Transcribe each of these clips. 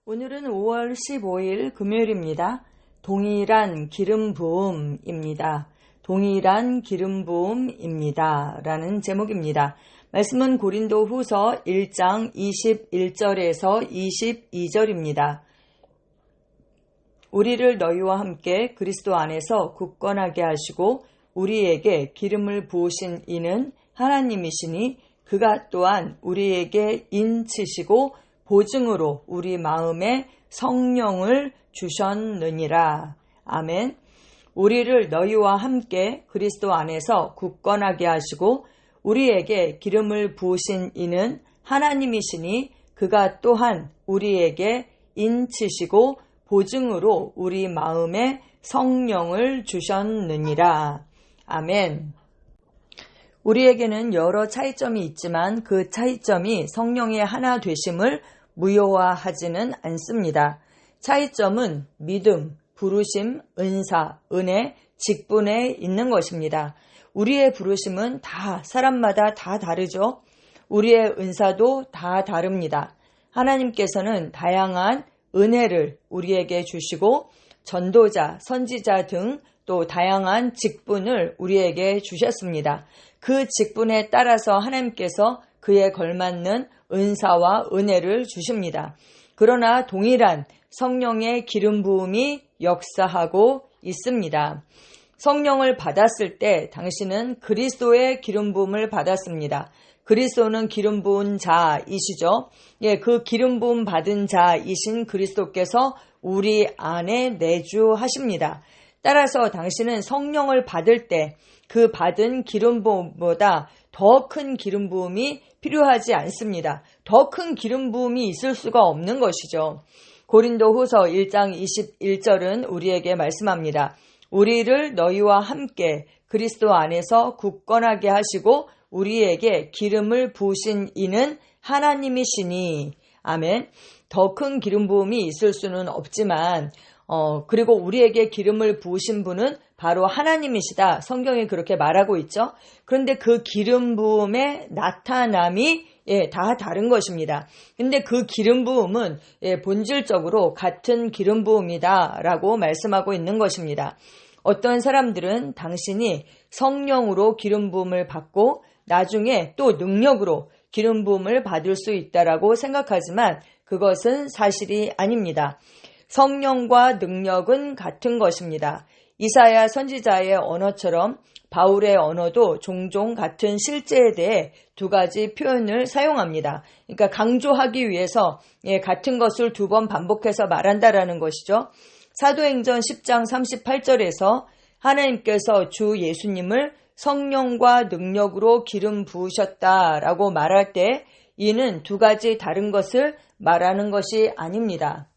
오늘은 5월 15일 금요일입니다. 동일한 기름 부음입니다. 동일한 기름 부음입니다. 라는 제목입니다. 말씀은 고린도 후서 1장 21절에서 22절입니다. 우리를 너희와 함께 그리스도 안에서 굳건하게 하시고 우리에게 기름을 부으신 이는 하나님이시니 그가 또한 우리에게 인치시고 보증으로 우리 마음에 성령을 주셨느니라. 아멘. 우리를 너희와 함께 그리스도 안에서 굳건하게 하시고 우리에게 기름을 부으신 이는 하나님이시니 그가 또한 우리에게 인치시고 보증으로 우리 마음에 성령을 주셨느니라. 아멘. 우리에게는 여러 차이점이 있지만 그 차이점이 성령의 하나 되심을 무효화하지는 않습니다. 차이점은 믿음, 부르심, 은사, 은혜, 직분에 있는 것입니다. 우리의 부르심은 다 사람마다 다 다르죠. 우리의 은사도 다 다릅니다. 하나님께서는 다양한 은혜를 우리에게 주시고 전도자, 선지자 등 또 다양한 직분을 우리에게 주셨습니다. 그 직분에 따라서 하나님께서 그에 걸맞는 은사와 은혜를 주십니다. 그러나 동일한 성령의 기름 부음이 역사하고 있습니다. 성령을 받았을 때 당신은 그리스도의 기름 부음을 받았습니다. 그리스도는 기름 부은 자이시죠. 그 기름 부음 받은 자이신 그리스도께서 우리 안에 내주하십니다. 따라서 당신은 성령을 받을 때 그 받은 기름 부음보다 더 큰 기름 부음이 필요하지 않습니다. 더 큰 기름 부음이 있을 수가 없는 것이죠. 고린도 후서 1장 21절은 우리에게 말씀합니다. 우리를 너희와 함께 그리스도 안에서 굳건하게 하시고 우리에게 기름을 부으신 이는 하나님이시니. 아멘. 더 큰 기름 부음이 있을 수는 없지만 그리고 우리에게 기름을 부으신 분은 바로 하나님이시다. 성경이 그렇게 말하고 있죠. 그런데 그 기름 부음의 나타남이 다 다른 것입니다. 근데 그 기름 부음은 본질적으로 같은 기름 부음이다 라고 말씀하고 있는 것입니다. 어떤 사람들은 당신이 성령으로 기름 부음을 받고 나중에 또 능력으로 기름 부음을 받을 수 있다라고 생각하지만 그것은 사실이 아닙니다. 성령과 능력은 같은 것입니다. 이사야 선지자의 언어처럼 바울의 언어도 종종 같은 실제에 대해 두 가지 표현을 사용합니다. 그러니까 강조하기 위해서 같은 것을 두 번 반복해서 말한다라는 것이죠. 사도행전 10장 38절에서 하나님께서 주 예수님을 성령과 능력으로 기름 부으셨다라고 말할 때 이는 두 가지 다른 것을 말하는 것이 아닙니다.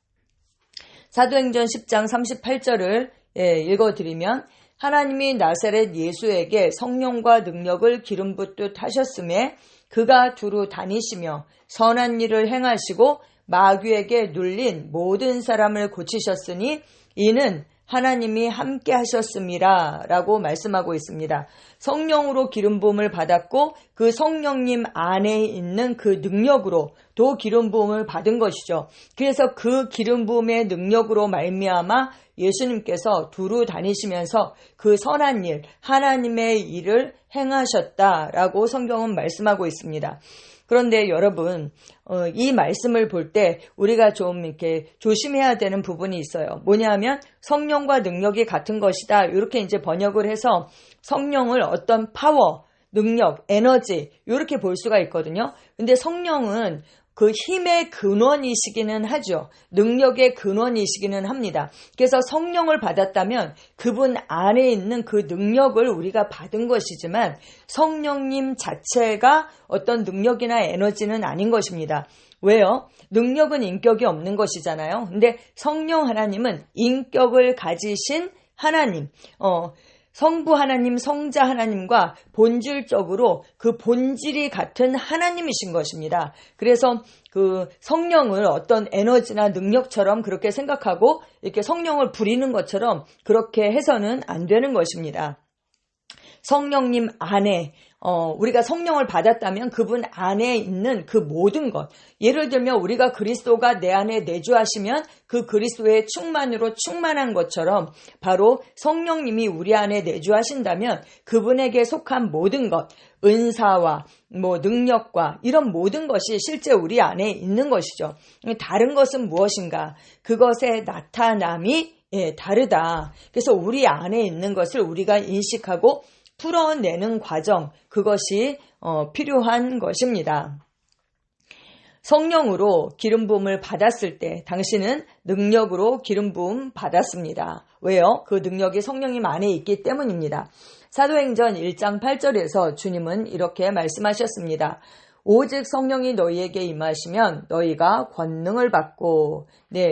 사도행전 10장 38절을 읽어드리면 하나님이 나사렛 예수에게 성령과 능력을 기름 붓듯 하셨음에 그가 두루 다니시며 선한 일을 행하시고 마귀에게 눌린 모든 사람을 고치셨으니 이는 하나님이 함께 하셨음이라 라고 말씀하고 있습니다. 성령으로 기름 부음을 받았고 그 성령님 안에 있는 그 능력으로 또 기름 부음을 받은 것이죠. 그래서 그 기름 부음의 능력으로 말미암아 예수님께서 두루 다니시면서 그 선한 일, 하나님의 일을 행하셨다라고 성경은 말씀하고 있습니다. 그런데 여러분, 이 말씀을 볼 때 우리가 좀 이렇게 조심해야 되는 부분이 있어요. 뭐냐면 성령과 능력이 같은 것이다. 이렇게 이제 번역을 해서 성령을 어떤 파워, 능력, 에너지 이렇게 볼 수가 있거든요. 근데 성령은 그 힘의 근원이시기는 하죠. 능력의 근원이시기는 합니다. 그래서 성령을 받았다면 그분 안에 있는 그 능력을 우리가 받은 것이지만 성령님 자체가 어떤 능력이나 에너지는 아닌 것입니다. 왜요? 능력은 인격이 없는 것이잖아요. 근데 성령 하나님은 인격을 가지신 하나님, 성부 하나님, 성자 하나님과 본질적으로 그 본질이 같은 하나님이신 것입니다. 그래서 그 성령을 어떤 에너지나 능력처럼 그렇게 생각하고 이렇게 성령을 부리는 것처럼 그렇게 해서는 안 되는 것입니다. 성령님 안에 우리가 성령을 받았다면 그분 안에 있는 그 모든 것, 예를 들면 우리가 그리스도가 내 안에 내주하시면 그 그리스도의 충만으로 충만한 것처럼 바로 성령님이 우리 안에 내주하신다면 그분에게 속한 모든 것, 은사와 능력과 이런 모든 것이 실제 우리 안에 있는 것이죠. 다른 것은 무엇인가? 그것의 나타남이 다르다. 그래서 우리 안에 있는 것을 우리가 인식하고 풀어내는 과정, 그것이 필요한 것입니다. 성령으로 기름 부음을 받았을 때 당신은 능력으로 기름 부음 받았습니다. 왜요? 그 능력이 성령님 안에 있기 때문입니다. 사도행전 1장 8절에서 주님은 이렇게 말씀하셨습니다. 오직 성령이 너희에게 임하시면 너희가 권능을 받고,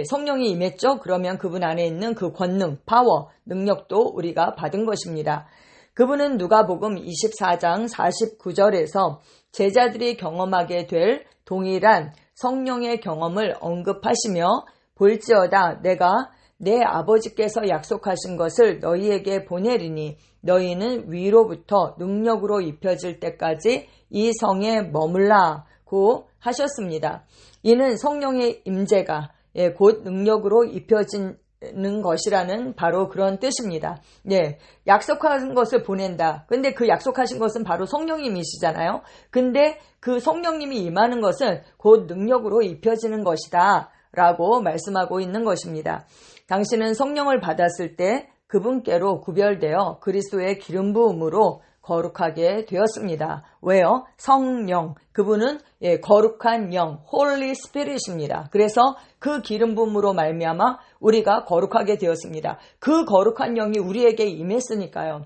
성령이 임했죠? 그러면 그분 안에 있는 그 권능, 파워, 능력도 우리가 받은 것입니다. 그분은 누가복음 24장 49절에서 제자들이 경험하게 될 동일한 성령의 경험을 언급하시며 볼지어다 내가 내 아버지께서 약속하신 것을 너희에게 보내리니 너희는 위로부터 능력으로 입혀질 때까지 이 성에 머물라고 하셨습니다. 이는 성령의 임재가 곧 능력으로 입혀지는 것이라는 바로 그런 뜻입니다. 약속하신 것을 보낸다. 근데 그 약속하신 것은 바로 성령님이시잖아요. 근데 그 성령님이 임하는 것은 곧 능력으로 입혀지는 것이다 라고 말씀하고 있는 것입니다. 당신은 성령을 받았을 때 그분께로 구별되어 그리스도의 기름 부음으로 거룩하게 되었습니다. 왜요? 성령, 그분은 거룩한 영, Holy Spirit입니다. 그래서 그 기름 부음으로 말미암아 우리가 거룩하게 되었습니다. 그 거룩한 영이 우리에게 임했으니까요.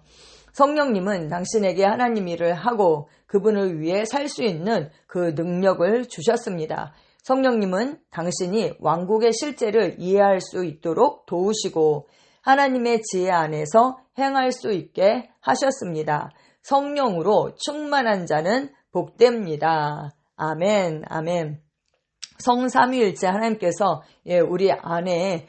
성령님은 당신에게 하나님 일을 하고 그분을 위해 살 수 있는 그 능력을 주셨습니다. 성령님은 당신이 왕국의 실제를 이해할 수 있도록 도우시고 하나님의 지혜 안에서 행할 수 있게 하셨습니다. 성령으로 충만한 자는 복됩니다. 아멘, 아멘. 성삼위일체 하나님께서 우리 안에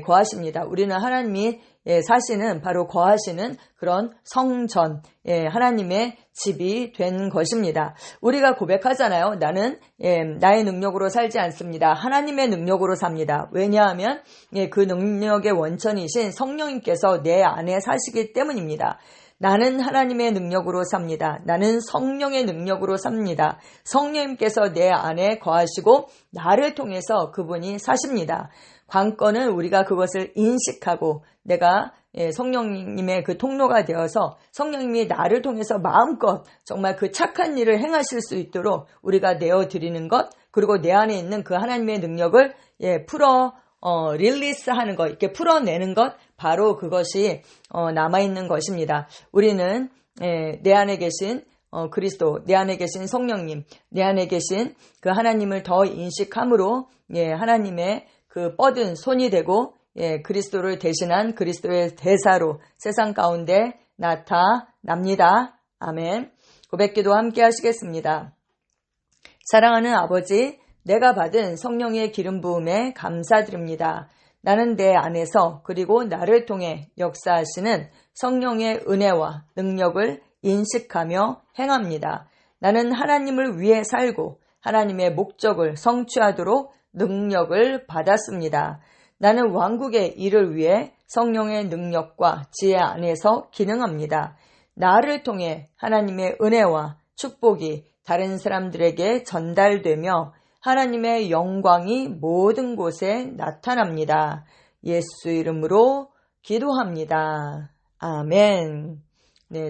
거하십니다. 우리는 하나님이 사시는 바로 거하시는 그런 성전, 하나님의 집이 된 것입니다. 우리가 고백하잖아요. 나는 나의 능력으로 살지 않습니다. 하나님의 능력으로 삽니다. 왜냐하면 그 능력의 원천이신 성령님께서 내 안에 사시기 때문입니다. 나는 하나님의 능력으로 삽니다. 나는 성령의 능력으로 삽니다. 성령님께서 내 안에 거하시고 나를 통해서 그분이 사십니다. 관건은 우리가 그것을 인식하고 내가 성령님의 그 통로가 되어서 성령님이 나를 통해서 마음껏 정말 그 착한 일을 행하실 수 있도록 우리가 내어드리는 것, 그리고 내 안에 있는 그 하나님의 능력을 릴리스하는 것, 이렇게 풀어내는 것, 바로 그것이 남아있는 것입니다. 우리는 내 안에 계신 그리스도, 내 안에 계신 성령님, 내 안에 계신 그 하나님을 더 인식함으로 하나님의 그 뻗은 손이 되고 그리스도를 대신한 그리스도의 대사로 세상 가운데 나타납니다. 아멘. 고백기도 함께 하시겠습니다. 사랑하는 아버지, 내가 받은 성령의 기름 부음에 감사드립니다. 나는 내 안에서 그리고 나를 통해 역사하시는 성령의 은혜와 능력을 인식하며 행합니다. 나는 하나님을 위해 살고 하나님의 목적을 성취하도록 능력을 받았습니다. 나는 왕국의 일을 위해 성령의 능력과 지혜 안에서 기능합니다. 나를 통해 하나님의 은혜와 축복이 다른 사람들에게 전달되며 하나님의 영광이 모든 곳에 나타납니다. 예수 이름으로 기도합니다. 아멘.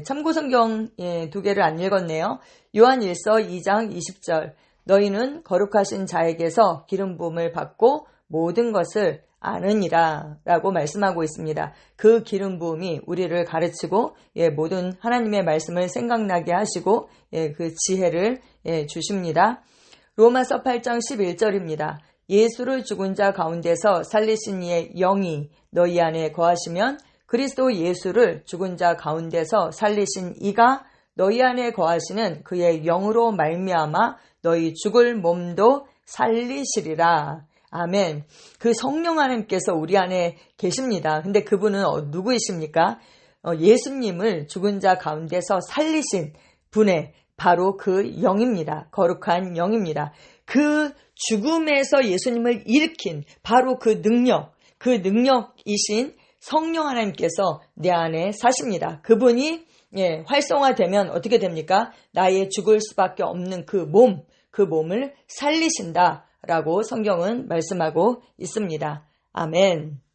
참고성경 2개를 안 읽었네요. 요한일서 2장 20절. 너희는 거룩하신 자에게서 기름 부음을 받고 모든 것을 아느니라 라고 말씀하고 있습니다. 그 기름 부음이 우리를 가르치고 모든 하나님의 말씀을 생각나게 하시고 그 지혜를 주십니다. 로마서 8장 11절입니다. 예수를 죽은 자 가운데서 살리신 이의 영이 너희 안에 거하시면 그리스도 예수를 죽은 자 가운데서 살리신 이가 너희 안에 거하시는 그의 영으로 말미암아 너희 죽을 몸도 살리시리라. 아멘. 그 성령 하나님께서 우리 안에 계십니다. 근데 그분은 누구이십니까? 예수님을 죽은 자 가운데서 살리신 분의 바로 그 영입니다. 거룩한 영입니다. 그 죽음에서 예수님을 일으킨 바로 그 능력이신 성령 하나님께서 내 안에 사십니다. 그분이 활성화되면 어떻게 됩니까? 나의 죽을 수밖에 없는 그 몸을 살리신다라고 성경은 말씀하고 있습니다. 아멘.